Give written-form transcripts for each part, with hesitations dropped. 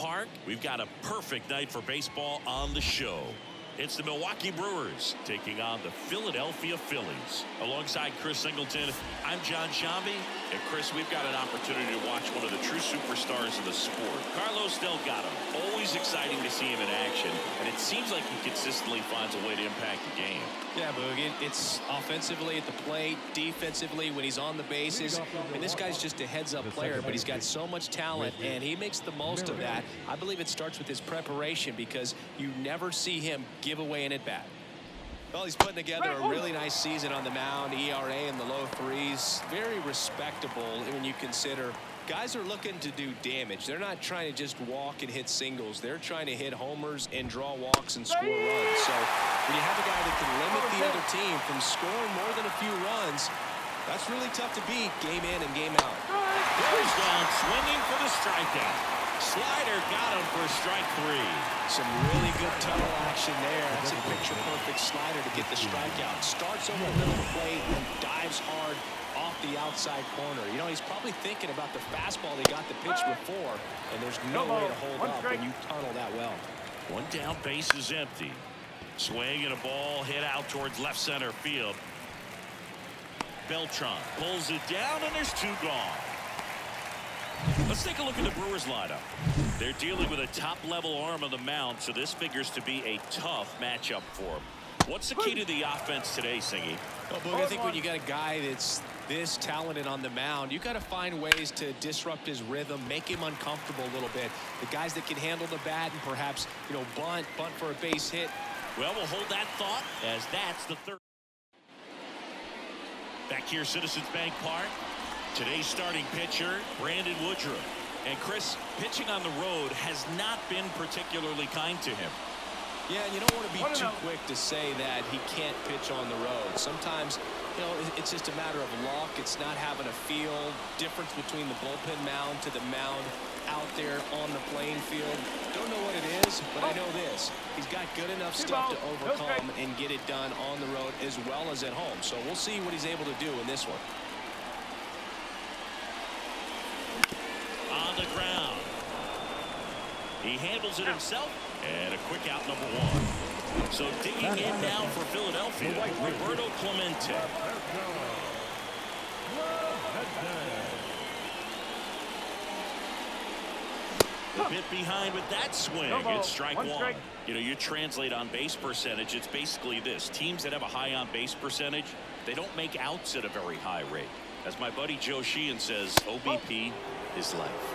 Park, we've got a perfect night for baseball on the show. It's the Milwaukee Brewers taking on the Philadelphia Phillies. Alongside Chris Singleton, I'm John Shambi. And Chris, we've got an opportunity to watch one of the true superstars of the sport. Carlos Delgado, always exciting to see him in action. And it seems like he consistently finds a way to impact the game. Yeah, Boog, it's offensively at the plate, defensively when he's on the bases. And this guy's just a heads-up player, but he's got so much talent, and he makes the most of that. I believe it starts with his preparation because you never see him give away an at-bat. Well, he's putting together a really nice season on the mound. ERA in the low threes. Very respectable when you consider guys are looking to do damage. They're not trying to just walk and hit singles. They're trying to hit homers and draw walks and score runs. So when you have a guy that can limit the other team from scoring more than a few runs, that's really tough to beat game in and game out. Goes down swinging for the strikeout. Slider got him for strike 3. Some really good tunnel action there. That's a picture-perfect slider to get the strikeout. Starts over the middle of the plate and dives hard off the outside corner. You know, he's probably thinking about the fastball he got the pitch before, and there's no way to hold up when you tunnel that well. One down, base is empty. Swing and a ball hit out towards left center field. Beltran pulls it down, and there's 2 gone. Let's take a look at the Brewers lineup. They're dealing with a top-level arm on the mound, so this figures to be a tough matchup for them. What's the key to the offense today, Singy? Well, Boog, I think when you got a guy that's this talented on the mound, you got to find ways to disrupt his rhythm, make him uncomfortable a little bit. The guys that can handle the bat and perhaps, you know, bunt for a base hit. Well, we'll hold that thought as that's the third. Back here, Citizens Bank Park. Today's starting pitcher, Brandon Woodruff. And Chris, pitching on the road has not been particularly kind to him. Yeah, you don't want to be too quick to say that he can't pitch on the road. Sometimes, you know, it's just a matter of luck. It's not having a feel. Difference between the bullpen mound to the mound out there on the playing field. Don't know what it is, but I know this. He's got good enough stuff to overcome and get it done on the road as well as at home. So we'll see what he's able to do in this one. On the ground. He handles it himself, and a quick out, number 1. So digging in now for Philadelphia, Roberto Clemente. A bit behind with that swing. It's strike 1. You know, you translate on base percentage, it's basically this. Teams that have a high on base percentage, they don't make outs at a very high rate. As my buddy Joe Sheehan says, OBP is life.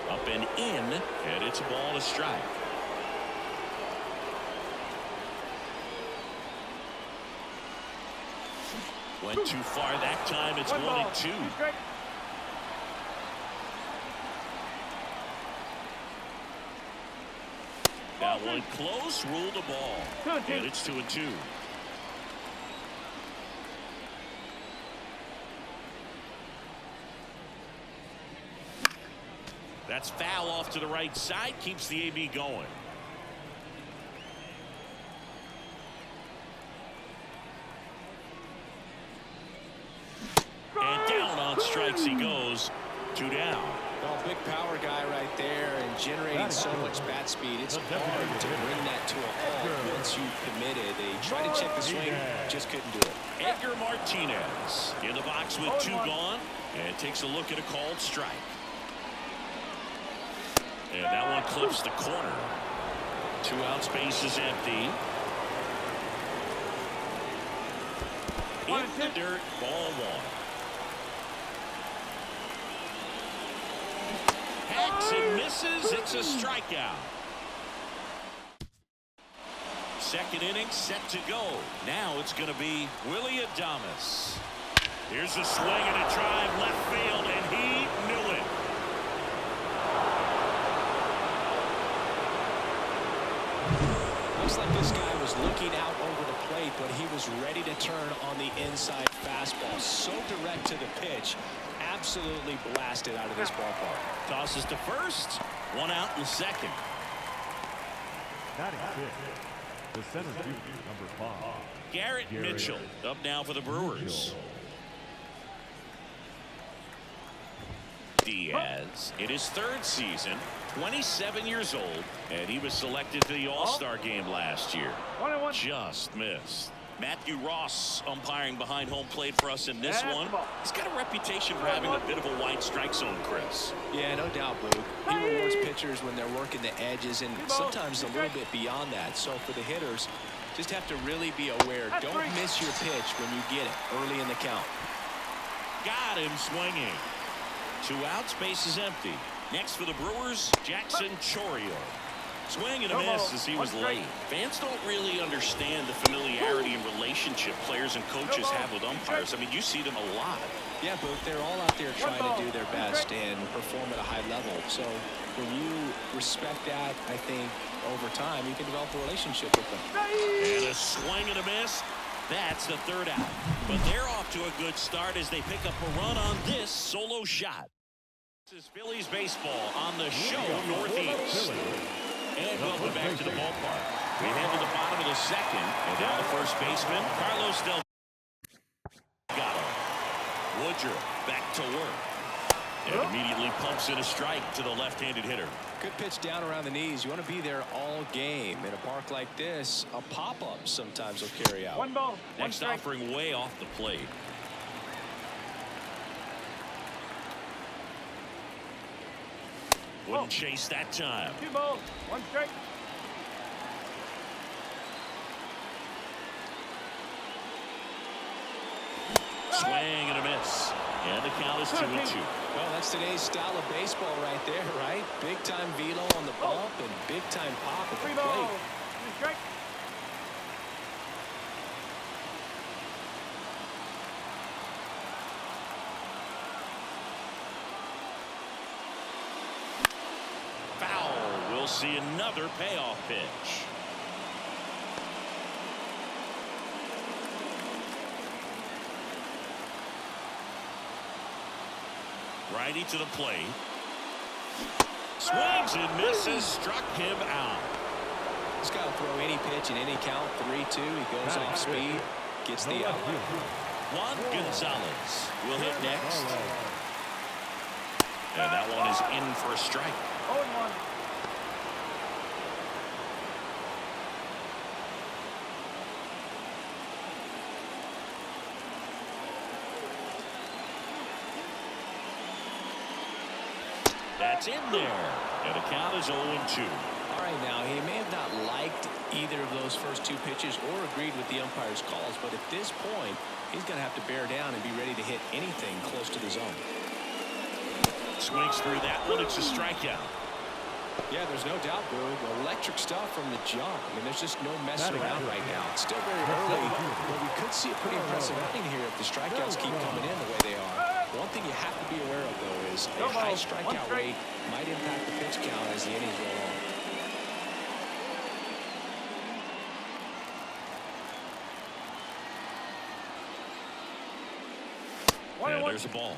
Up and in, and it's a ball to strike. Went too far that time. It's 1-2. That one close, ruled a ball. And it's 2-2. That's foul off to the right side, keeps the AB going. And down on strikes he goes. 2 down. Well, big power guy right there and generating so much bat speed. It's hard to bring that to a halt once you've committed. They try to check the swing, just couldn't do it. Edgar Martinez in the box with 2 gone, and takes a look at a called strike. And that one clips the corner. 2 out, space is empty. In the dirt, ball 1. Hacks and misses. It's a strikeout. Second inning set to go. Now it's going to be Willie Adames. Here's a swing and a drive left field, and he knew it. Looks like this guy was looking out over the plate, but he was ready to turn on the inside fastball. So direct to the pitch. Absolutely blasted out of this ballpark. Tosses to first. 1 out in second. The center fielder, number 5. Garrett Mitchell up now for the Brewers. Diaz in his 3rd season, 27 years old, and he was selected to the All-Star game last year. Just missed. Matthew Ross umpiring behind home plate for us in this one. He's got a reputation for having a bit of a wide strike zone, Chris. Yeah, no doubt, Boog. He rewards pitchers when they're working the edges and sometimes a little bit beyond that. So for the hitters, just have to really be aware. Don't miss your pitch when you get it early in the count. Got him swinging. 2 outs, base is empty. Next for the Brewers, Jackson Chourio. Swing and a miss as he was late. Fans don't really understand the familiarity and relationship players and coaches have with umpires. I mean, you see them a lot. Yeah, but they're all out there trying to do their best and perform at a high level. So when you respect that, I think over time you can develop a relationship with them. And a swing and a miss. That's the 3rd out. But they're off to a good start as they pick up a run on this solo shot. This is Phillies baseball on the show Northeast. And welcome back to the ballpark. We head to the bottom of the 2nd. And down the first baseman, Carlos Delgado. Woodruff back to work. And immediately pumps in a strike to the left-handed hitter. Good pitch down around the knees. You want to be there all game. In a park like this, a pop-up sometimes will carry out. 1 ball. Next offering way off the plate. Wouldn't chase that time. 2 balls. 1 strike. Swing and a miss. And the count is 2-2. Well, that's today's style of baseball right there, right? Big-time velo on the bump and big-time pop at the 3 plate. balls. 2 strike. Foul. We'll see another payoff pitch. Righty to the plate. Swings and misses. Struck him out. He's got to throw any pitch in any count. 3-2. He goes off speed. Gets the out. Juan Gonzalez will hit next. And that one is in for a strike. 0-1. That's in there. And the count is 0-2. All right, now, he may have not liked either of those first 2 pitches or agreed with the umpire's calls, but at this point, he's going to have to bear down and be ready to hit anything close to the zone. Swings through that one. It's a strikeout. Yeah, there's no doubt, Boog. Electric stuff from the jump. I mean, there's just no messing around right now. It's still very early, but we could see a pretty impressive outing here if the strikeouts keep coming in the way they are. One thing you have to be aware of, though, is a high strikeout rate might impact the pitch count as the innings roll on. And there's a ball.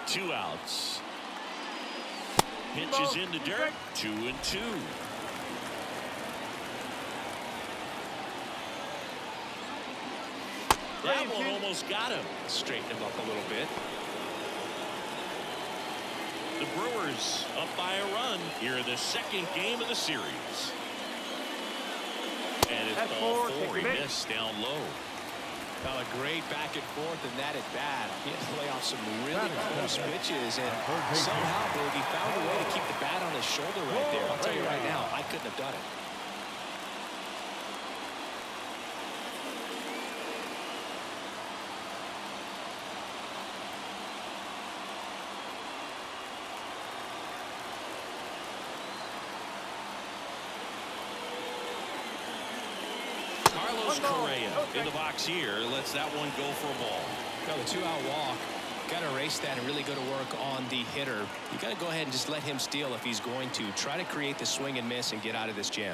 Two outs. Pitches in the dirt. 2-2. That one almost got him. Straighten him up a little bit. The Brewers up by a run here in the 2nd game of the series. And it's ball 4. He missed down low. Well, a great back and forth and that at bat. He had to play off some really close pitches, and somehow, Boog, he found a way to keep the bat on his shoulder right there. I'll tell you right now, I couldn't have done it. Correa in the box here lets that one go for a ball. Well, the 2-out walk, got to erase that and really go to work on the hitter. You got to go ahead and just let him steal if he's going to. Try to create the swing and miss and get out of this jam.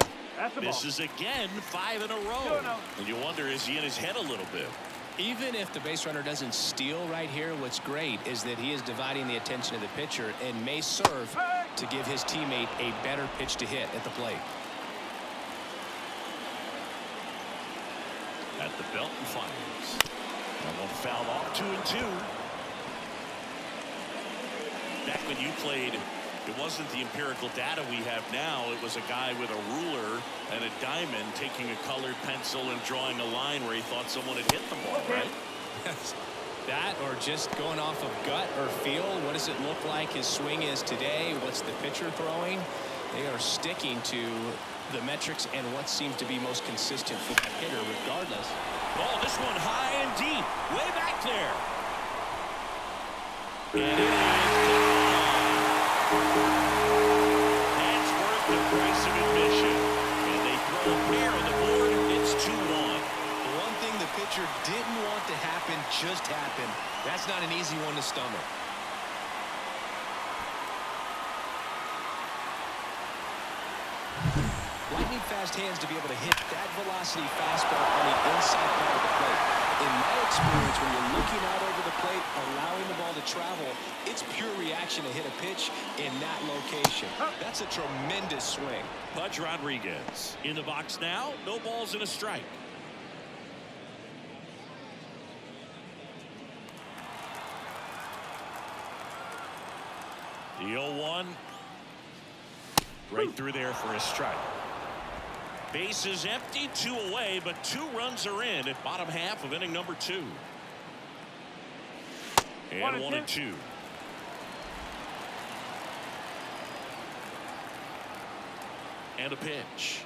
Misses again, 5 in a row. And you wonder, is he in his head a little bit? Even if the base runner doesn't steal right here, what's great is that he is dividing the attention of the pitcher and may serve to give his teammate a better pitch to hit at the plate. At the belt and fires. That one fouled off, 2-2. Back when you played, it wasn't the empirical data we have now. It was a guy with a ruler and a diamond taking a colored pencil and drawing a line where he thought someone had hit the ball, right? That or just going off of gut or feel. What does it look like his swing is today? What's the pitcher throwing? They are sticking to the metrics and what seems to be most consistent for that hitter regardless. Oh, this one high and deep. Way back there. And it is that's worth the price of admission. And they throw a pair on the board. It's 2-1. The one thing the pitcher didn't want to happen just happened. That's not an easy one to stomach. Lightning fast hands to be able to hit that velocity fastball on the inside part of the plate. In my experience, when you're looking out over the plate, allowing the ball to travel, it's pure reaction to hit a pitch in that location. That's a tremendous swing. Pudge Rodriguez in the box now. No balls and a strike. The 0-1. Right through there for a strike. Base is empty, 2 away, but 2 runs are in at bottom half of inning number 2. And 1-2. And a pitch.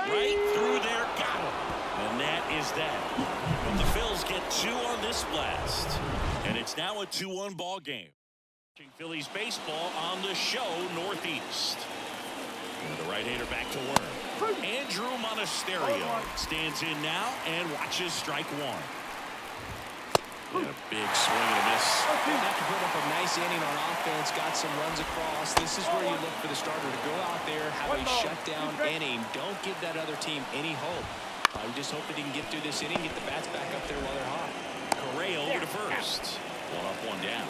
Right through there, got him. And that is that. But the Phils get 2 on this blast. And it's now a 2-1 ball game. Phillies baseball on the show Northeast. And the right-hander back to work. Andrew Monasterio stands in now and watches strike 1. And a big swing and a miss. Have to put up a nice inning on offense, got some runs across. This is where you look for the starter to go out there, have a shutdown inning. Don't give that other team any hope. We just hope that he can get through this inning, get the bats back up there while they're hot. Correa over to first. 1 up, 1 down.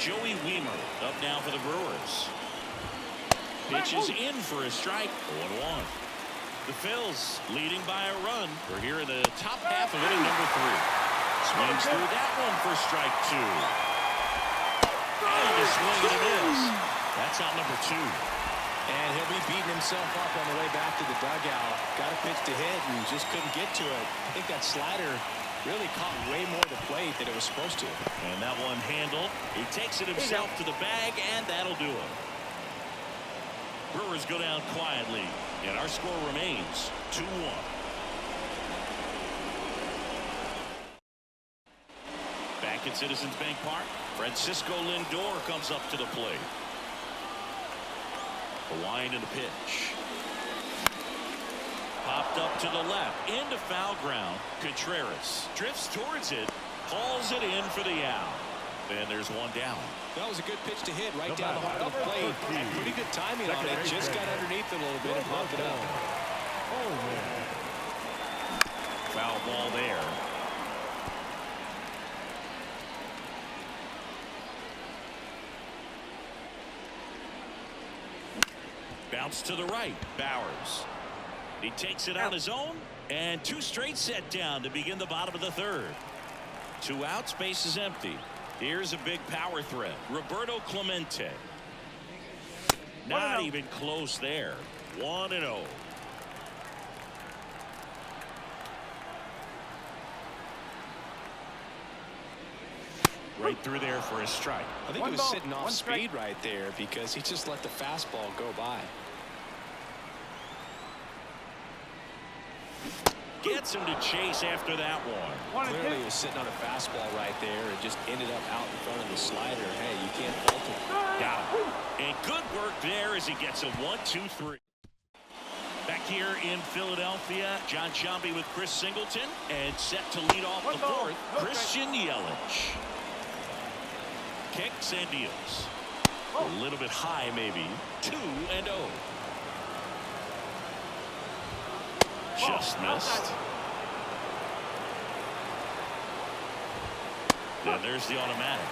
Joey Wiemer up now for the Brewers. Pitches in for a strike. 0-1. The Phils leading by a run. We're here in the top half of inning number 3. Swings through that one for strike 2. And a swing and a miss. That's out number 2. And he'll be beating himself up on the way back to the dugout. Got a pitch to hit and just couldn't get to it. I think that slider really caught way more to plate than it was supposed to. And that one handled. He takes it himself to the bag, and that'll do it. Brewers go down quietly, and our score remains 2-1. Back at Citizens Bank Park, Francisco Lindor comes up to the plate. A wind and a pitch. Popped up to the left, into foul ground. Contreras drifts towards it, hauls it in for the out. And there's 1 down. That was a good pitch to hit right down the heart of the plate. And pretty good timing on it. Just got underneath it a little bit and popped it up. Foul ball there. Bounce to the right. Bowers. He takes it on his own. And 2 straight set down to begin the bottom of the 3rd. 2 outs, base is empty. Here's a big power threat. Roberto Clemente. Not even close there. 1-0. Right through there for a strike. I think he was sitting off speed right there because he just let the fastball go by. Gets him to chase after that one. Clearly he was sitting on a fastball right there and just ended up out in front of the slider. Hey, you can't fault it. Got him. And good work there as he gets a 1-2-3. Back here in Philadelphia, John Sciambi with Chris Singleton, and set to lead off the 4th, Christian Yelich. Kicks and deals. A little bit high, maybe. 2-0. Just missed. Then there's the automatic.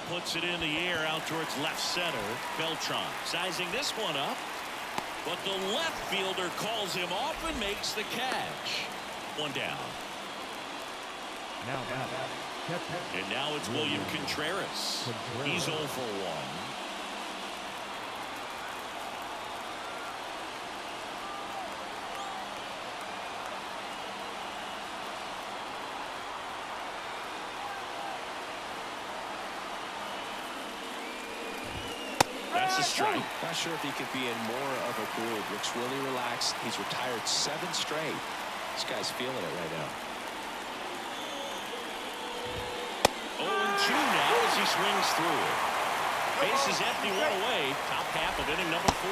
Puts it in the air out towards left center. Beltran sizing this one up. But the left fielder calls him off and makes the catch. One down. And now it's William Contreras. He's 0 for 1. That's a strike. Not sure if he could be in more of a groove. Looks really relaxed. He's retired 7 straight. This guy's feeling it right now. 0-2 now as he swings through it. Base is empty, 1 away. Top half of inning number 4.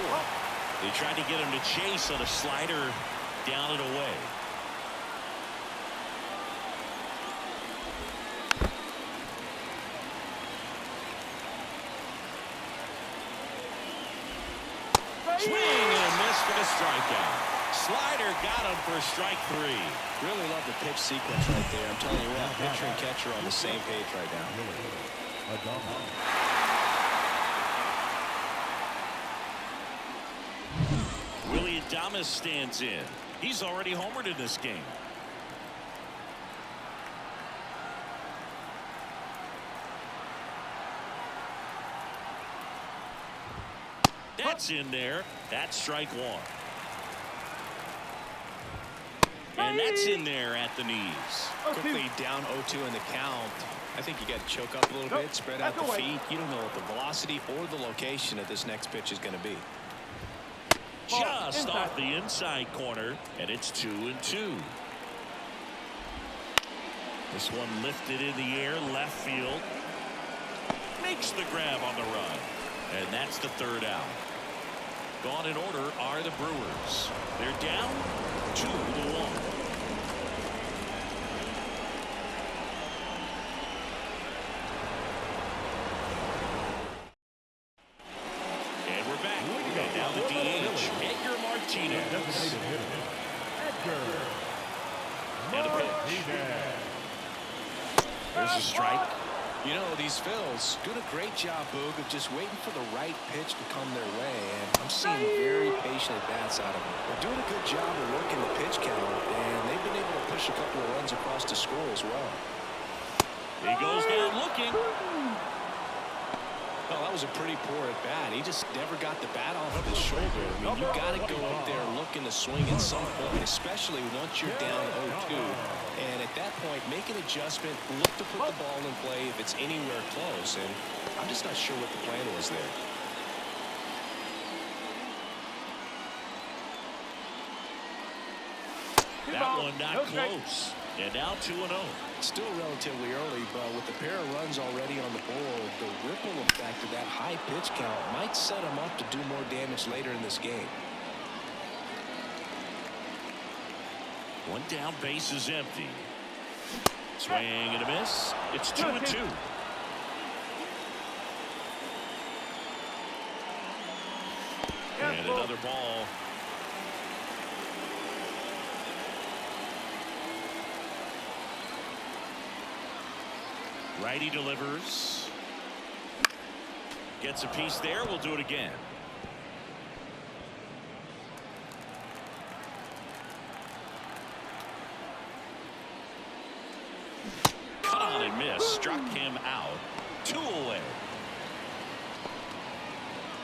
They tried to get him to chase on a slider down and away. Swing and a miss for the strikeout. Slider got him for strike 3. Really love the pitch sequence right there. I'm telling you what, pitcher and catcher on the same page right now. Willie Adames stands in. He's already homered in this game. That's in there. That's strike 1. And that's in there at the knees. Quickly down 0-2 in the count. I think you got to choke up a little bit, spread out the feet. You don't know what the velocity or the location of this next pitch is going to be. Just off the inside corner, and it's 2-2. This one lifted in the air, left field. Makes the grab on the run. And that's the 3rd out. Gone in order are the Brewers. They're down 2-1. And we're back. And now the DH, Edgar Martinez. And a pitch. There's a strike. You know, these Phils doing a great job, Boog, of just waiting for the right pitch to come their way. And I'm seeing very patient at-bats out of them. They're doing a good job of working the pitch count, and they've been able to push a couple of runs across to score as well. He goes down looking. Well, that was a pretty poor at-bat. He just never got the bat off of his shoulder. I mean, you got to go up there looking to swing at some point, especially once you're down 0-2. And at that point, make an adjustment, look to put the ball in play if it's anywhere close. And I'm just not sure what the plan was there. That one not close. And now 2-0. Still relatively early, but with a pair of runs already on the board, the ripple effect of that high pitch count might set him up to do more damage later in this game. One down, base is empty. Swing and a miss. It's 2-2. And another ball. Righty delivers. Gets a piece there. We'll do it again. Cut on and miss. Struck him out. 2 away.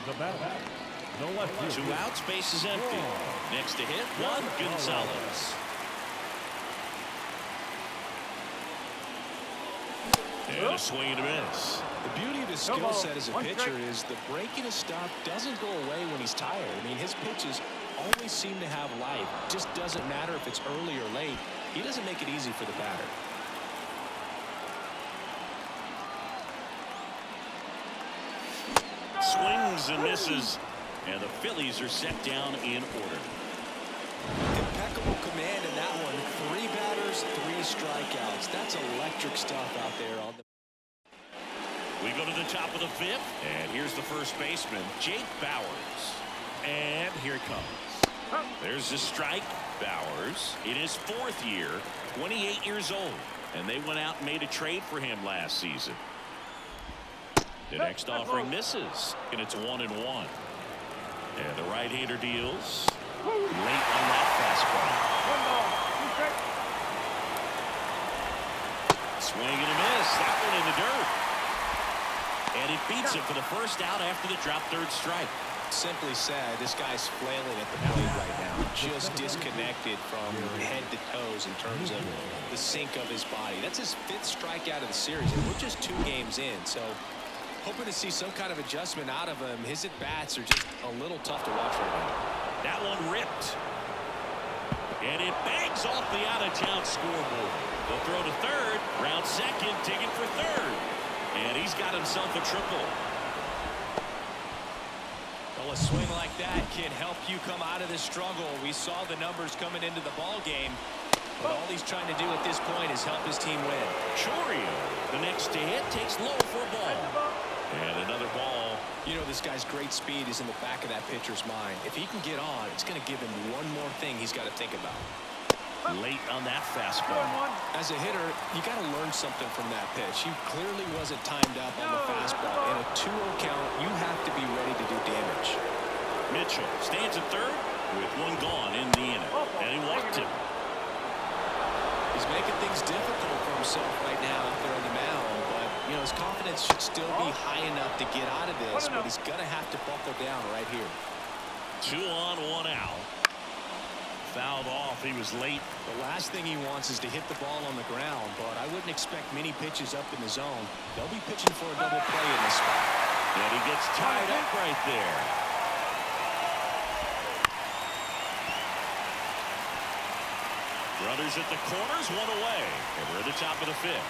The bat. No left field. 2 outs. Base is empty. Next to hit, Juan Gonzalez. And a swing and a miss. The beauty of his skill set as a pitcher is the breaking his stuff doesn't go away when he's tired. I mean, his pitches always seem to have life. It just doesn't matter if it's early or late. He doesn't make it easy for the batter. Swings and misses. And the Phillies are set down in order. man in that one. 3 batters, 3 strikeouts. That's electric stuff out there on the. We go to the top of the 5th, and here's the first baseman, Jake Bauers. And here it comes. There's the strike. Bauers in his 4th year, 28 years old, and they went out and made a trade for him last season. The next offering misses, and it's 1-1. And the right-hander deals late on that fastball. Swing and a miss. That one in the dirt. And it beats him for the first out after the drop third strike. Simply said, this guy's flailing at the plate right now. Just disconnected from head to toes in terms of the sink of his body. That's his 5th strikeout of the series, and we're just 2 games in. So hoping to see some kind of adjustment out of him. His at-bats are just a little tough to watch right now. That one ripped. And it bangs off the out-of-town scoreboard. They'll throw to third. Round second, digging for third. And he's got himself a triple. Well, a swing like that can help you come out of this struggle. We saw the numbers coming into the ball game, but all he's trying to do at this point is help his team win. Chorio, the next to hit, takes low for a ball. And another ball. You know, this guy's great speed is in the back of that pitcher's mind. If he can get on, it's going to give him one more thing he's got to think about. Late on that fastball. As a hitter, you got to learn something from that pitch. He clearly wasn't timed up on the fastball. In a 2-0 count, you have to be ready to do damage. Mitchell stands at third with 1 gone in the inning. And he walked him. He's making things difficult for himself right now out there on the mound. But, you know, his confidence should still be high enough to get out of this. But he's going to have to buckle down right here. 2 on, 1 out. Fouled off. He was late. The last thing he wants is to hit the ball on the ground, but I wouldn't expect many pitches up in the zone. They'll be pitching for a double play in this spot. And he gets tied up right there. Runners at the corners, 1 away. And we're at the top of the 5th.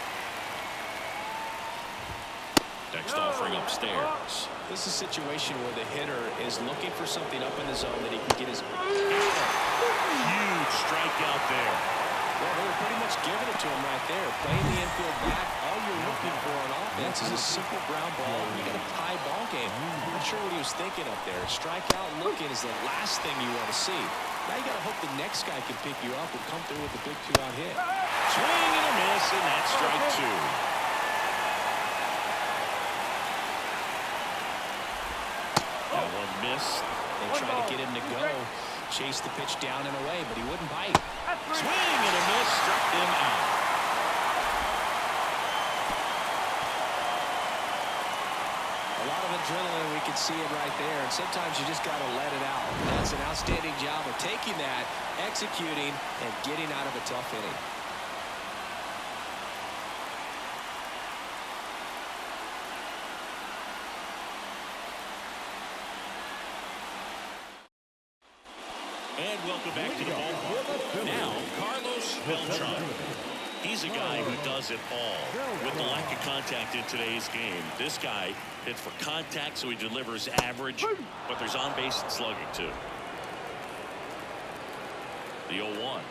Next offering upstairs. This is a situation where the hitter is looking for something up in the zone that he can get his. Huge strikeout there. Well, they were pretty much giving it to him right there. Playing the infield back. All you're looking for on offense is a simple ground ball. You got a tie ball game. I'm not sure what he was thinking up there. Strikeout looking is the last thing you want to see. Now you got to hope the next guy can pick you up and come through with a big 2-out hit. Swing and a miss, and that's strike 2. That one missed. They tried to get him to go. Chase the pitch down and away, but he wouldn't bite. Swing and a miss, struck him out. A lot of adrenaline, we can see it right there, and sometimes you just got to let it out. That's an outstanding job of taking that, executing, and getting out of a tough inning. And welcome back to the ballpark. Now, Carlos Beltran. He's a guy who does it all. With the lack of contact in today's game, this guy hits for contact, so he delivers average, but there's on-base and slugging, too. The 0-1.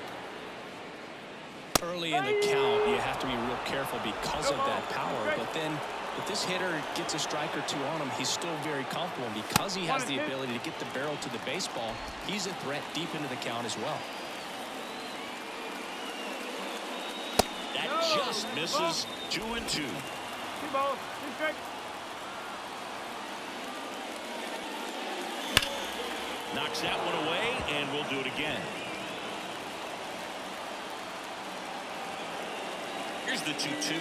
Early in the count, you have to be real careful because of that power, but then if this hitter gets a strike or 2 on him, he's still very comfortable. And because he has the ability to get the barrel to the baseball, he's a threat deep into the count as well. That just misses. 2-2. 2 balls, 2 strikes. Knocks that one away, and we'll do it again. Here's the 2-2.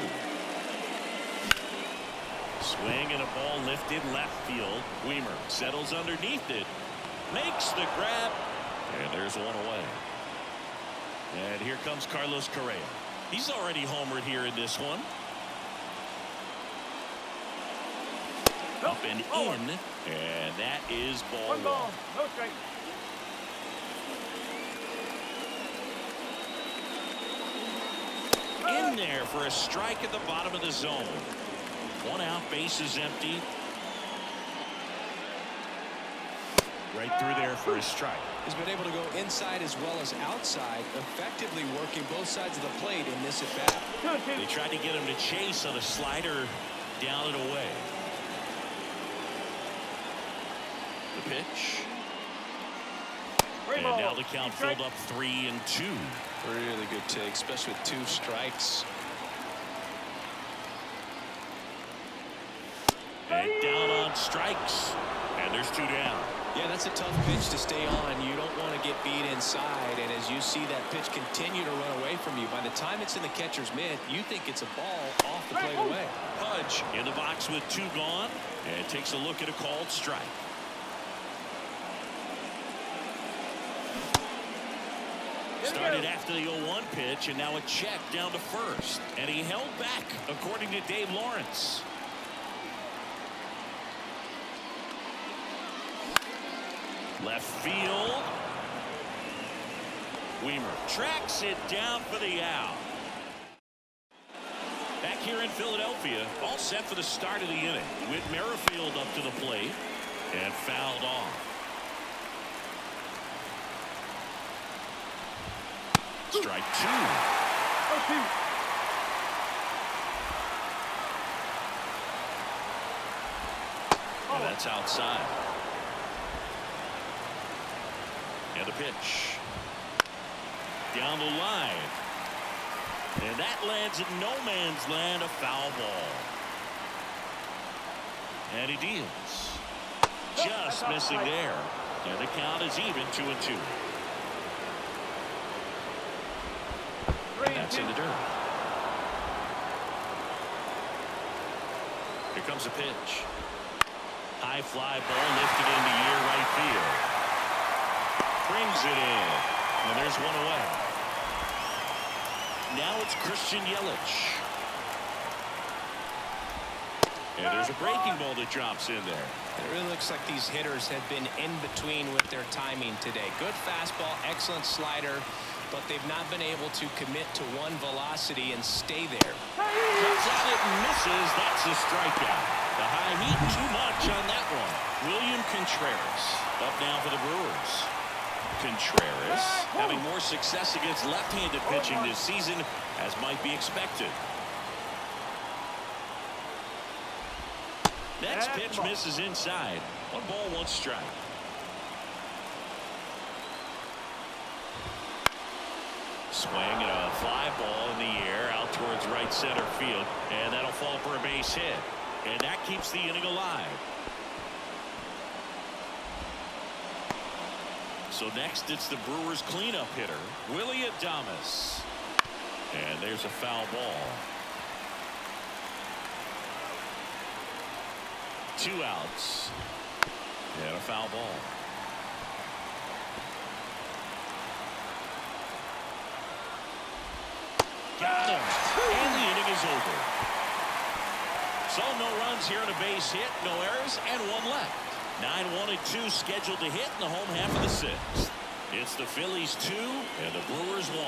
Swing and a ball lifted left field. Weimer settles underneath it. Makes the grab. And there's one away. And here comes Carlos Correa. He's already homered here in this one. Up and in. And that is ball 1 ball, no strike. In there for a strike at the bottom of the zone. 1 out, base is empty. Right through there for his strike. He's been able to go inside as well as outside, effectively working both sides of the plate in this at-bat. They tried to get him to chase on a slider down and away. The pitch. And now the count filled up 3-2. Really good take, especially with 2 strikes. And down on strikes. And there's 2 down. Yeah, that's a tough pitch to stay on. You don't want to get beat inside, and as you see that pitch continue to run away from you, by the time it's in the catcher's mitt, you think it's a ball off the plate away. Pudge in the box with 2 gone, and takes a look at a called strike. Started after the 0-1 pitch, and now a check down to first. And he held back, according to Dave Lawrence. Left field. Weimer tracks it down for the out. Back here in Philadelphia, all set for the start of the inning. With Merrifield up to the plate and fouled off. Strike 2. And that's outside. And the pitch. Down the line. And that lands in no man's land, a foul ball. And he deals. Just missing there. And the count is even 2-2. That's in the dirt. Here comes a pitch. High fly ball lifted into near right field. Brings it in. And there's one away. Now it's Christian Yelich. And there's a breaking ball that drops in there. It really looks like these hitters have been in between with their timing today. Good fastball, excellent slider, but they've not been able to commit to one velocity and stay there. Comes at it and misses. That's a strikeout. The high heat too much on that one. William Contreras up now for the Brewers. Contreras having more success against left-handed pitching this season, as might be expected. Next pitch misses inside. 1 ball, 1 strike. Swing and a fly ball in the air out towards right center field, and that'll fall for a base hit, and that keeps the inning alive. So next it's the Brewers cleanup hitter, Willie Adames, and there's a foul ball. 2 outs and a foul ball. Got him. And the inning is over. So no runs here and a base hit, no errors, and 1 left. 9-1 and 2 scheduled to hit in the home half of the 6th. It's the Phillies 2 and the Brewers 1.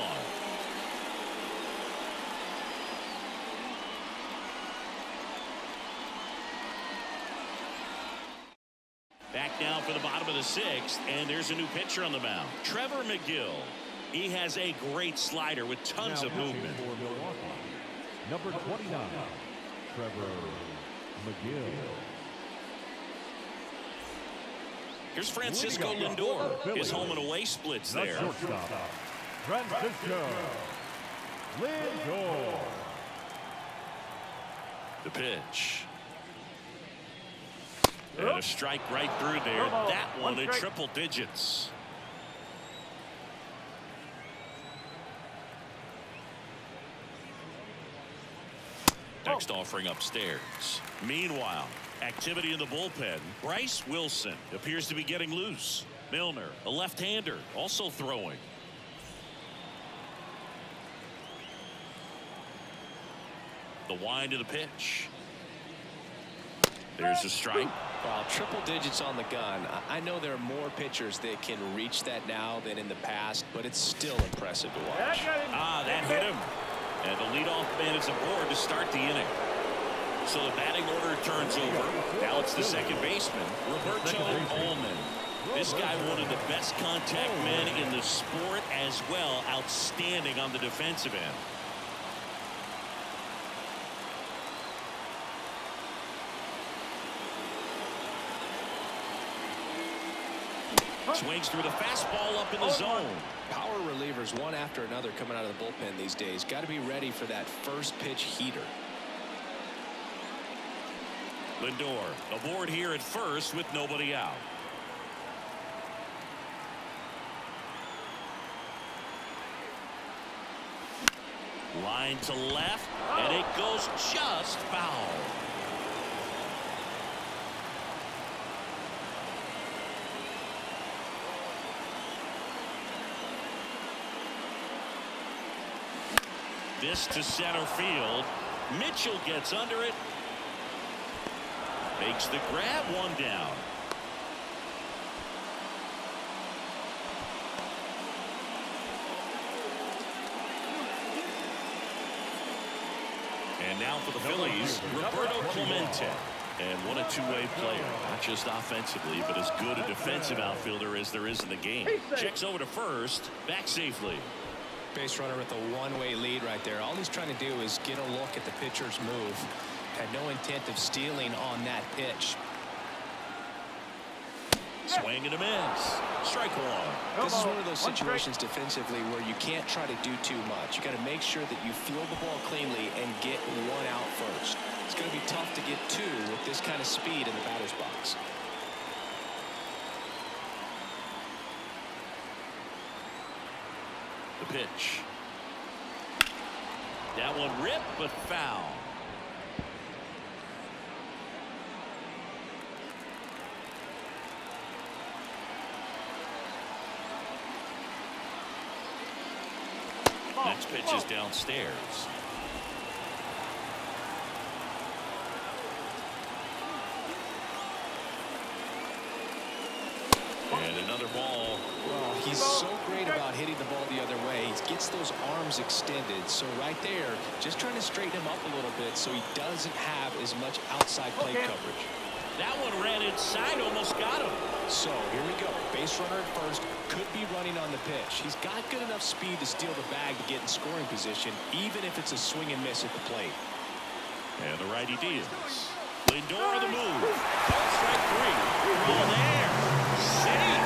Back now for the bottom of the 6th, and there's a new pitcher on the mound, Trevor McGill. He has a great slider with tons of movement. For Milwaukee, number 29, Trevor McGill. Here's Francisco Lindor. His home and away splits The there. shortstop, Francisco Lindor. The pitch. And a strike right through there. That one in triple digits. Next offering upstairs. Meanwhile, activity in the bullpen. Bryce Wilson appears to be getting loose. Milner, a left-hander, also throwing. The wind of the pitch. There's a strike. Wow, triple digits on the gun. I know there are more pitchers that can reach that now than in the past, but it's still impressive to watch. That hit him. And the leadoff man is aboard to start the inning. So the batting order turns over. Now it's the second baseman, Roberto Allman. This guy, one of the best contact men in the sport as well. Outstanding on the defensive end. Swings through the fastball up in the zone. Power relievers one after another coming out of the bullpen these days. Got to be ready for that first pitch heater. Lindor aboard here at first with nobody out. Line to left, and it goes just foul. This to center field. Mitchell gets under it. Makes the grab, one down. And now for the Phillies, Roberto Clemente. And what a two-way player, not just offensively, but as good a defensive outfielder as there is in the game. Checks over to first, back safely. Base runner with a one-way lead right there. All he's trying to do is get a look at the pitcher's move. Had no intent of stealing on that pitch. Swing and a miss. Strike one. This is one of those situations defensively where you can't try to do too much. You got to make sure that you field the ball cleanly and get one out first. It's going to be tough to get two with this kind of speed in the batter's box. The pitch. That one ripped, but foul. Next pitch is downstairs. And another ball. Well, he's so great about hitting the ball the other way. He gets those arms extended. So right there, just trying to straighten him up a little bit so he doesn't have as much outside plate coverage. That one ran inside, almost got him. So here we go. Base runner at first, could be running on the pitch. He's got good enough speed to steal the bag to get in scoring position, even if it's a swing and miss at the plate. And the righty deals. Lindor the move. Ball strike three. Ball there. Safe.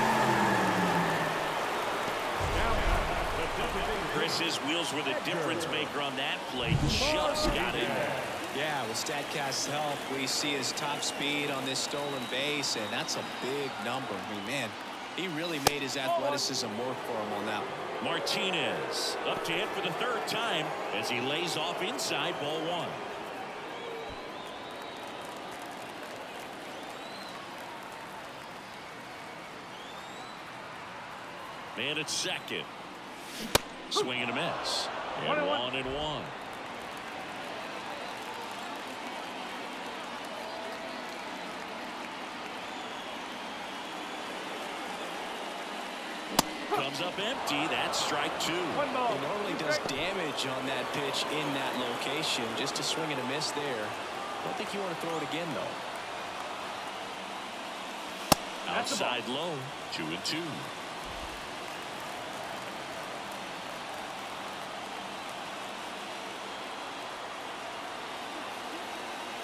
Chris's wheels were the difference maker on that play. Just got in there. Yeah, with StatCast's help, we see his top speed on this stolen base, and that's a big number. I mean, man, he really made his athleticism work for him on that one. Martinez up to hit for the third time as he lays off inside ball one. Man at second. Swing and a miss. And 1-1. Comes up empty. That's strike two. He normally does damage on that pitch in that location. Just a swing and a miss there. I don't think you want to throw it again, though. Outside low. 2-2.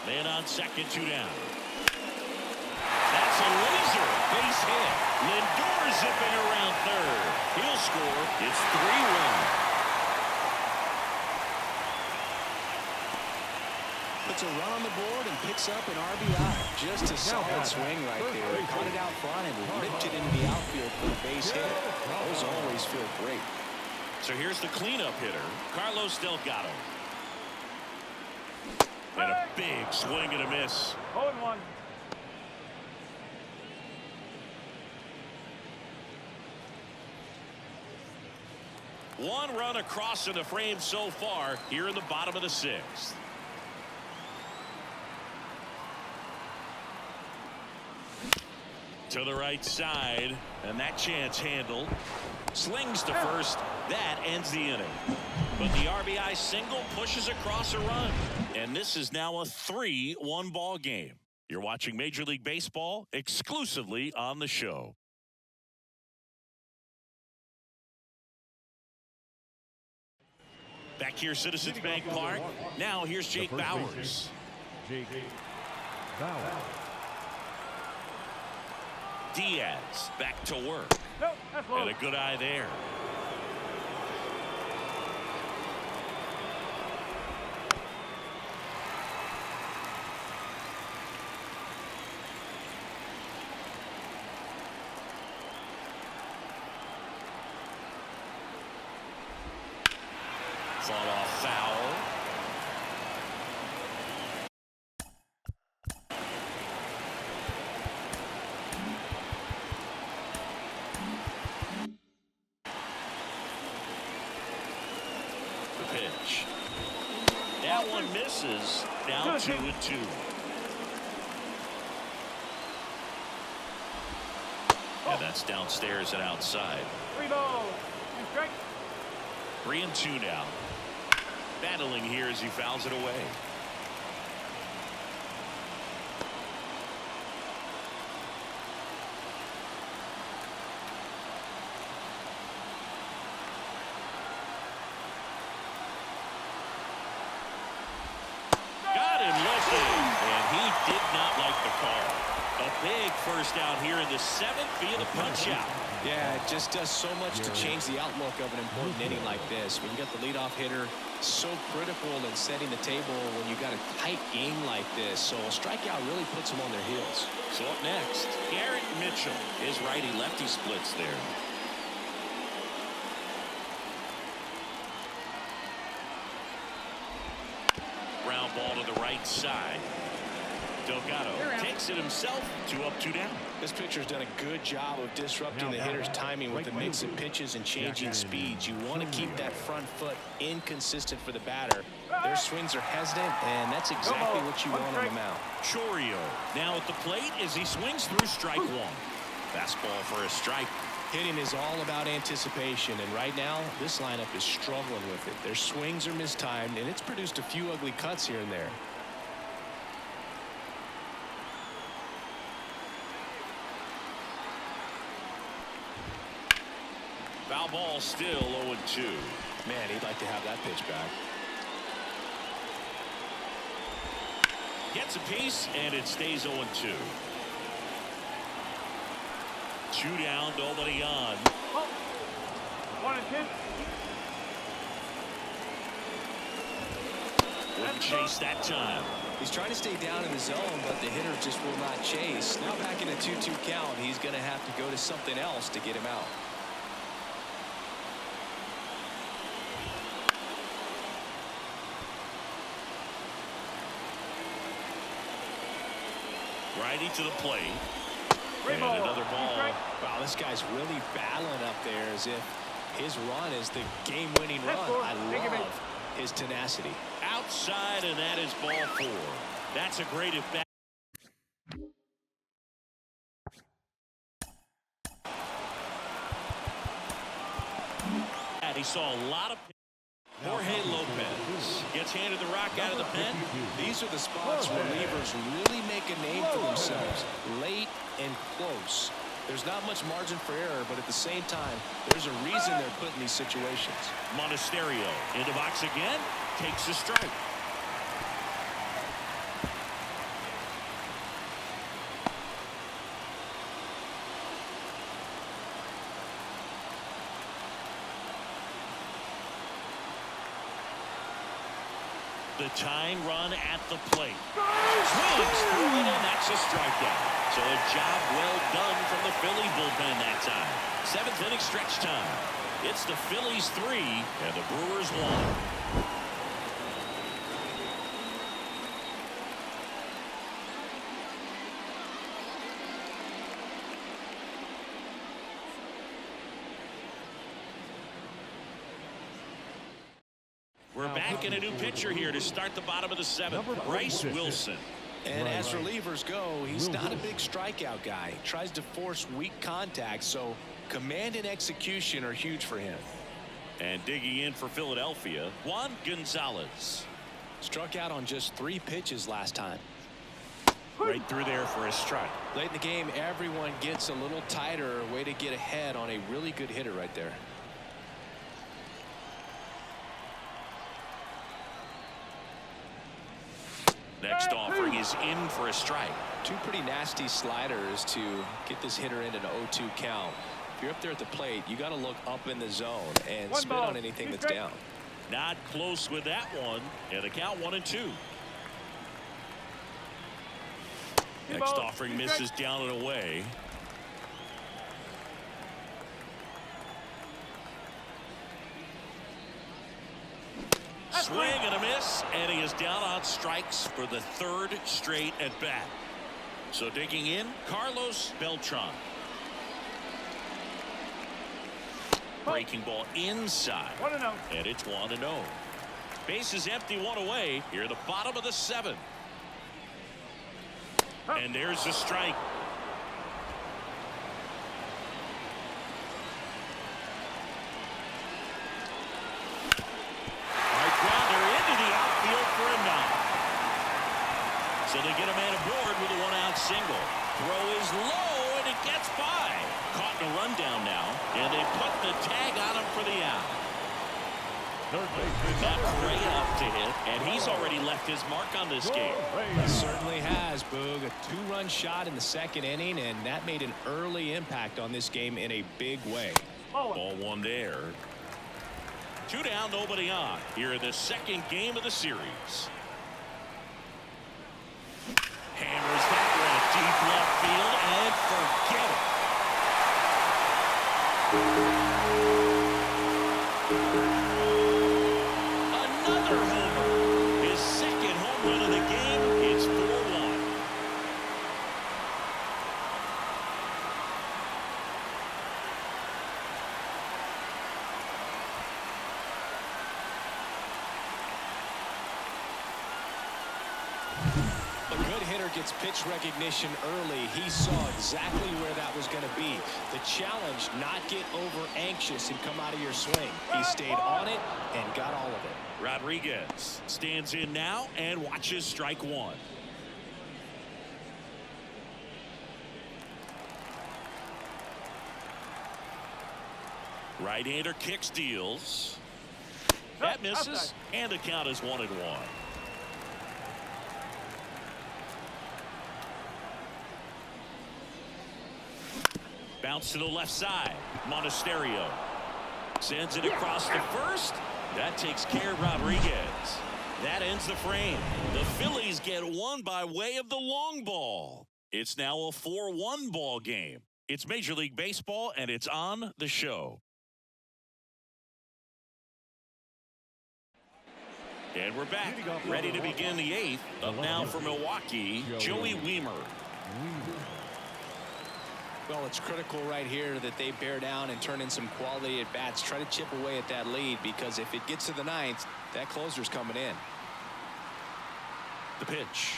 Man on second, two down. That's a laser base hit. Lindor zipping around third. He'll score. It's 3-1. Puts a run on the board and picks up an RBI. Just a solid swing right there. He caught it out front and ripped it into the outfield for the base hit. Those always feel great. So here's the cleanup hitter, Carlos Delgado. And a big swing and a miss. 0-1. One run across in the frame so far here in the bottom of the sixth. To the right side, and that chance handled. Slings to first. That ends the inning. But the RBI single pushes across a run. And this is now a 3-1 ball game. You're watching Major League Baseball exclusively on the show. Back here, Citizens Bank Park. Now here's Jake Bauers. Jake Bauers. Diaz back to work. No, that's low. And a good eye there. Fought off foul. The pitch. That one misses. Now 2-2. And that's downstairs and outside. 3 balls. 2 strikes. 3-2 now. Battling here as he fouls it away. Got him looking, and he did not like the call. A big first out here in the 7th via the punch out. Yeah, it just does so much to change the outlook of an important inning like this. When you got the leadoff hitter, so critical in setting the table when you got a tight game like this. So a strikeout really puts them on their heels. So up next, Garrett Mitchell. His righty-lefty splits there. Ground ball to the right side. Delgado takes it himself. 2 up, 2 down. This pitcher's done a good job of disrupting the hitter's timing with the mix of pitches and changing speeds. You want to keep that front foot inconsistent for the batter. Their swings are hesitant, and that's exactly what you want on the mound. Chorio now at the plate as he swings through strike 1. Fastball for a strike. Hitting is all about anticipation, and right now this lineup is struggling with it. Their swings are mistimed, and it's produced a few ugly cuts here and there. Foul ball still 0-2. Man, he'd like to have that pitch back. Gets a piece, and it stays 0-2. 2 down, nobody on. 1 and 2. Wouldn't chase that time. He's trying to stay down in the zone, but the hitter just will not chase. Now back in a 2-2 count, he's going to have to go to something else to get him out. Righty to the plate. And ball. another ball. Wow, this guy's really battling up there as if his run is the game-winning run. I love his tenacity. Outside, and that is ball 4. That's a great at-bat. And he saw a lot of. Jorge Lopez gets handed the rock out of the pen. These are the spots relievers really make a name for themselves. Late and close. There's not much margin for error, but at the same time, there's a reason they're put in these situations. Monasterio in the box again. Takes a strike. The tying run at the plate. Swings through it, and that's a strikeout. So a job well done from the Philly bullpen that time. 7th inning stretch time. It's the Phillies 3 and the Brewers 1. We're back in a new pitcher here to start the bottom of the 7th. Bryce Wilson. And as relievers go, he's not a big strikeout guy. He tries to force weak contact, so command and execution are huge for him. And digging in for Philadelphia, Juan Gonzalez. Struck out on just 3 pitches last time. Right through there for a strike. Late in the game, everyone gets a little tighter. A way to get ahead on a really good hitter right there. is in for a strike. Two pretty nasty sliders to get this hitter in an 0-2 count. If you're up there at the plate, you got to look up in the zone and One spit ball. on anything Two that's strikes. down. Not close with that one. And the count 1-2. Two Next balls. offering Two misses strikes. down and away. Swing and a miss, and he is down on strikes for the third straight at bat. So digging in, Carlos Beltran. Breaking ball inside. 1-0. And it's 1-0. Base is empty, one away. Here at the bottom of the seventh. And there's the strike. Hard grounder into the outfield for a knock. So they get a man aboard with a one-out single. Throw is low, and it gets by. Caught in a rundown now, and they put the tag on him for the out. Third base. Not great enough to hit, and he's already left his mark on this game. He certainly has, Boog. A two-run shot in the second inning, and that made an early impact on this game in a big way. Ball one there. Two down, nobody on. Here in the second game of the series. Hammers that one deep left field and forget it. Another homer. His second home run of the game. It's 4-1. A good hitter gets pitch recognition early. He saw exactly where that was going to be. The challenge, not get over anxious and come out of your swing. He stayed on it and got all of it. Rodriguez stands in now and watches strike one. Right-hander kicks, deals. That misses, and the count is 1-1. Bounce to the left side. Monasterio sends it across the first. That takes care of Rodriguez. That ends the frame. The Phillies get one by way of the long ball. It's now a 4-1 ball game. It's Major League Baseball, and it's on the show. And we're back, ready to begin the eighth. Up now for Milwaukee, Joey Wiemer. Well, it's critical right here that they bear down and turn in some quality at bats. Try to chip away at that lead, because if it gets to the ninth, that closer's coming in. The pitch.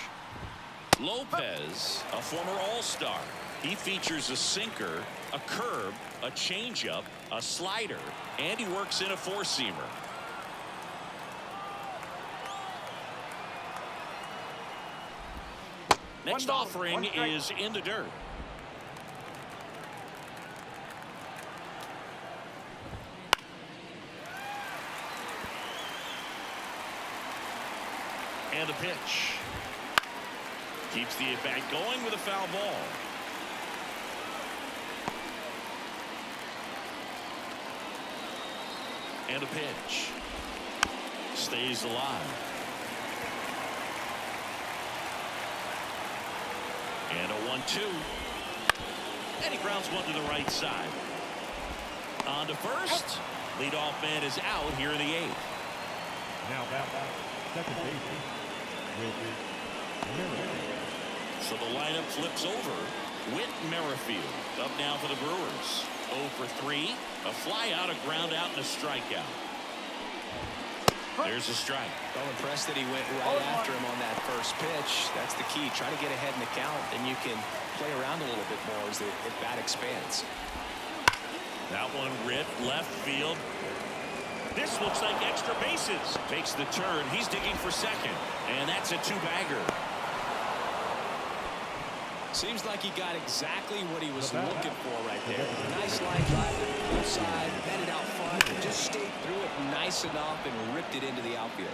Lopez, a former All-Star. He features a sinker, a curve, a changeup, a slider, and he works in a four-seamer. Next offering is in the dirt. And a pitch. Keeps the at-bat going with a foul ball. And a pitch. Stays alive. And a 1-2. And he grounds one to the right side. On to first. Leadoff man is out here in the eighth. Now back second baseman. So the lineup flips over. Whit Merrifield up now for the Brewers. 0 for 3. A fly out, a ground out, and a strikeout. There's a strike. Well, impressed that he went right after him on that first pitch. That's the key. Try to get ahead in the count, and you can play around a little bit more as the at-bat expands. That one ripped left field. This looks like extra bases. Takes the turn. He's digging for second. And that's a two-bagger. Seems like he got exactly what he was looking for right there. Nice line drive to the left side, batted out front, and just stayed through it nice enough and ripped it into the outfield.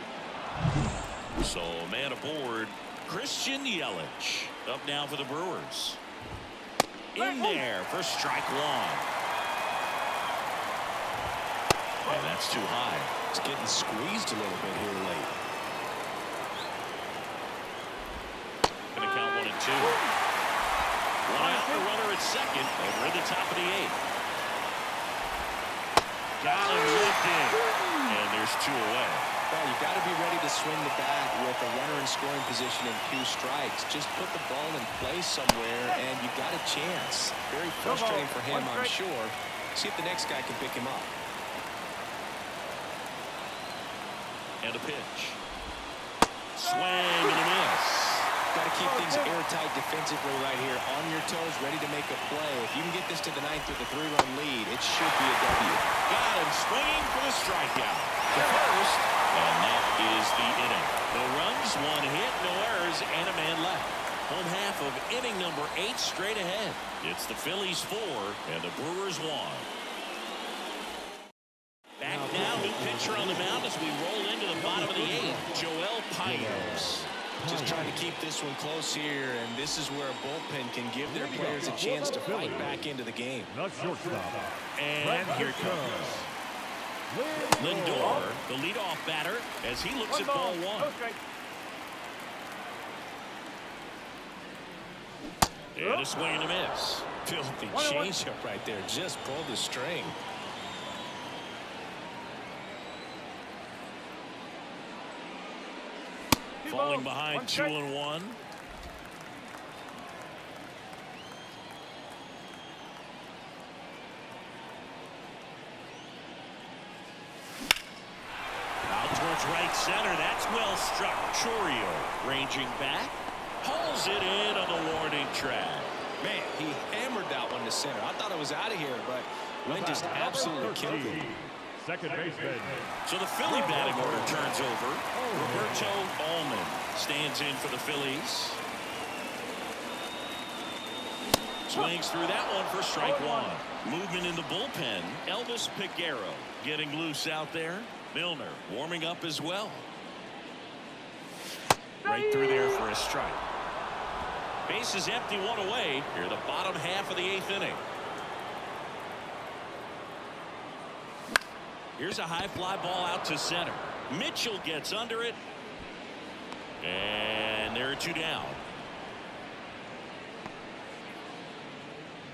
So man aboard, Christian Yelich up now for the Brewers. In there for strike one. And that's too high. It's getting squeezed a little bit here late. Going to count 1-2. One out, the runner at second, and we're at the top of the eighth. Got him looped in, and there's two away. Well, you've got to be ready to swing the bat with a runner in scoring position and 2 strikes. Just put the ball in place somewhere, and you've got a chance. Very frustrating for him, I'm sure. See if the next guy can pick him up. And a pitch. Swing and a miss. Got to keep things airtight defensively right here. On your toes, ready to make a play. If you can get this to the 9th with a 3-run lead, it should be a W. Got him swinging for the strikeout. The first, and that is the inning. No runs, 1 hit, no errors, and a man left. Home half of inning number 8 straight ahead. It's the Phillies 4 and the Brewers 1. Back now, new pitcher on the mound as we roll into the bottom of the 8th. Joel Pires. Just trying to keep this one close here, and this is where a bullpen can give their players a chance to fight back into the game. The shortstop. And here it comes. Lindor, the leadoff batter, as he looks at ball 1. And a swing and a miss. Filthy changeup right there. Just pulled the string. Falling behind 2-1. Out towards right center. That's well struck. Chourio ranging back. Hauls it in on the warning track. Man, he hammered that one to center. I thought it was out of here, but Lynn just absolutely killed it. Second baseman. So the Philly batting order turns over. Roberto Allman stands in for the Phillies. Swings through that one for strike 1. Movement in the bullpen. Elvis Peguero getting loose out there. Milner warming up as well. Right through there for a strike. Base is empty, 1 away. Here the bottom half of the 8th inning. Here's a high fly ball out to center. Mitchell gets under it. And there are 2 down.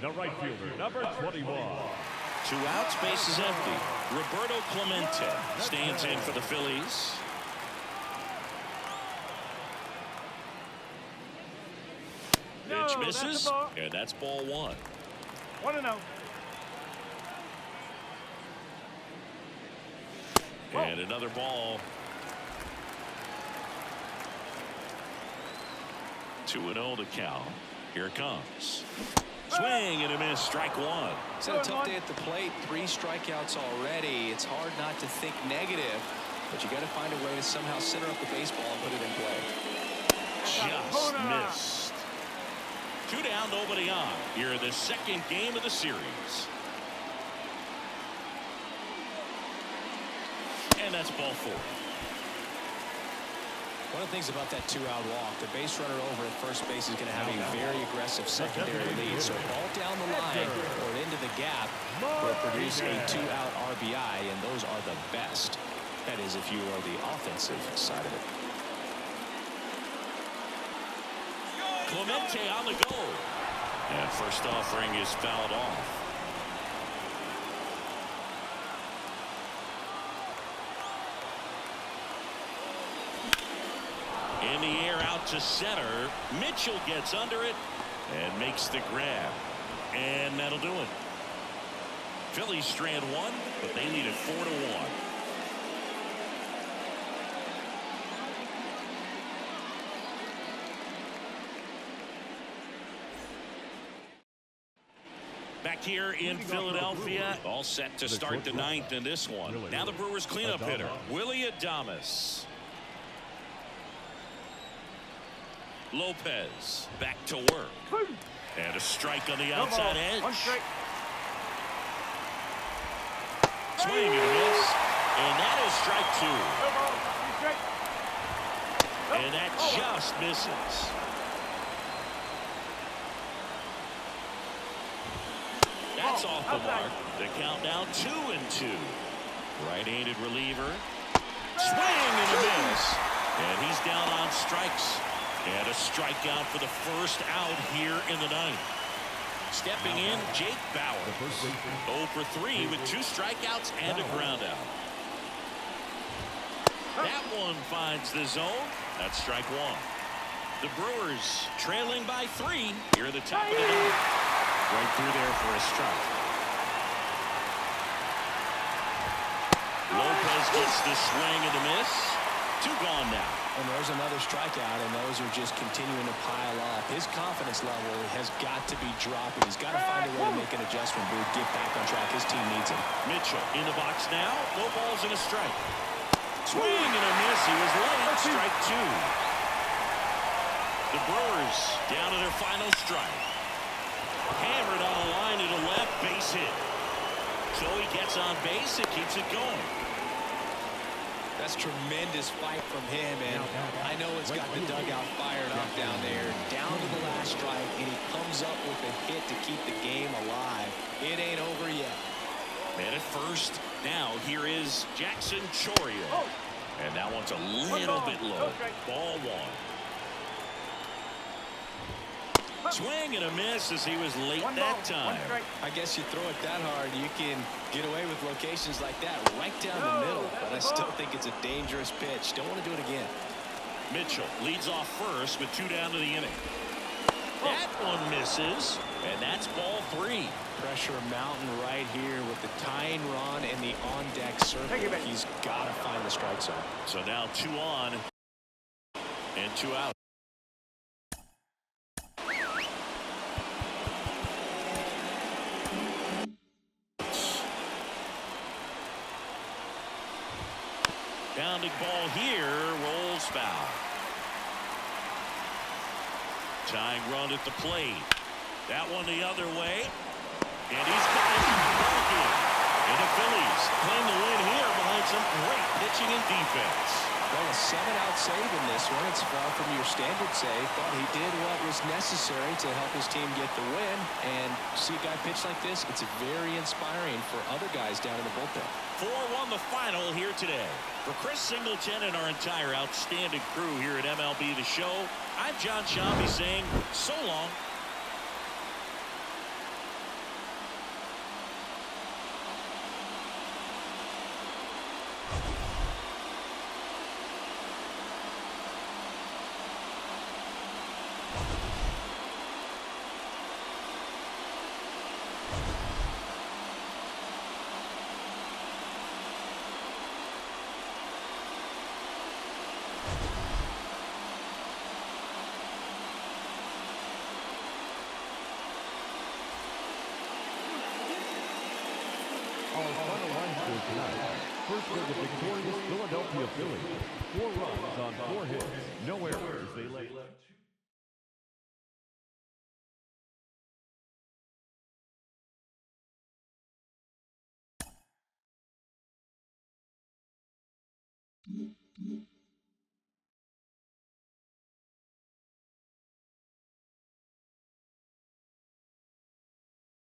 The right fielder, number 21. 2 outs, base is empty. Roberto Clemente stands in for the Phillies. Pitch misses, and that's ball 1. 1-0. And another ball. 2-0 to count. Here it comes. Swing and a miss. Strike 1. It's had a tough day at the plate. 3 strikeouts already. It's hard not to think negative, but you got to find a way to somehow center up the baseball and put it in play. Just missed. 2 down, nobody on. Here the second game of the series. And that's ball 4. One of the things about that 2-out walk, the base runner over at first base is going to have a very aggressive secondary lead. So ball down the line or into the gap will produce a 2-out RBI, and those are the best. That is, if you are the offensive side of it. Clemente on the go. And first offering is fouled off. In the air out to center. Mitchell gets under it and makes the grab. And that'll do it. Phillies strand 1, but they lead it 4-1. Back here in Philadelphia, all set to start the 9th in this one. Now the Brewers cleanup hitter, Willie Adames. Lopez back to work. And a strike on the outside edge. Swing and a miss. And that is strike 2. And that just misses. That's off the mark. The count now 2-2. Right-handed reliever. Swing and a miss. And he's down on strikes. And a strikeout for the first out here in the ninth. Stepping in, Jake Bauer. 0 for 3 with 2 strikeouts and a ground out. That one finds the zone. That's strike 1. The Brewers trailing by 3 here at the top of the ninth. Right through there for a strike. Lopez gets the swing and the miss. 2 gone now. And there's another strikeout, and those are just continuing to pile up. His confidence level has got to be dropping. He's got to find a way to make an adjustment, Boo. Get back on track. His team needs him. Mitchell in the box now. No balls and a strike. Swing and a miss. He was late. Strike 2. The Brewers down to their final strike. Hammered on a line to the left. Base hit. So he gets on base. It keeps it going. That's tremendous fight from him, and I know it's got the dugout fired up down there. Down to the last strike, and he comes up with a hit to keep the game alive. It ain't over yet. Man at first. Now here is Jackson Chourio. And that one's a little bit low. Ball 1. Swing and a miss as he was late that time. I guess you throw it that hard, you can get away with locations like that right down the middle. But I still think it's a dangerous pitch. Don't want to do it again. Mitchell leads off first with 2 down to the inning. That one misses, and that's ball 3. Pressure mountain right here with the tying run and the on-deck circle. He's got to find the strike zone. So now 2 on and 2 out. Pounding ball here, rolls foul. Tying run at the plate. That one the other way. And he's got it. And the Phillies claim the win here behind some great pitching and defense. Well, a 7-out save in this one. It's far from your standard save, but he did what was necessary to help his team get the win. And see a guy pitch like this, it's very inspiring for other guys down in the bullpen. 4-1 the final here today. For Chris Singleton and our entire outstanding crew here at MLB The Show, I'm John Shambi saying so long. Our final line score tonight. First for the victorious Philadelphia Phillies. 4 runs on 4 hits. No errors. They led.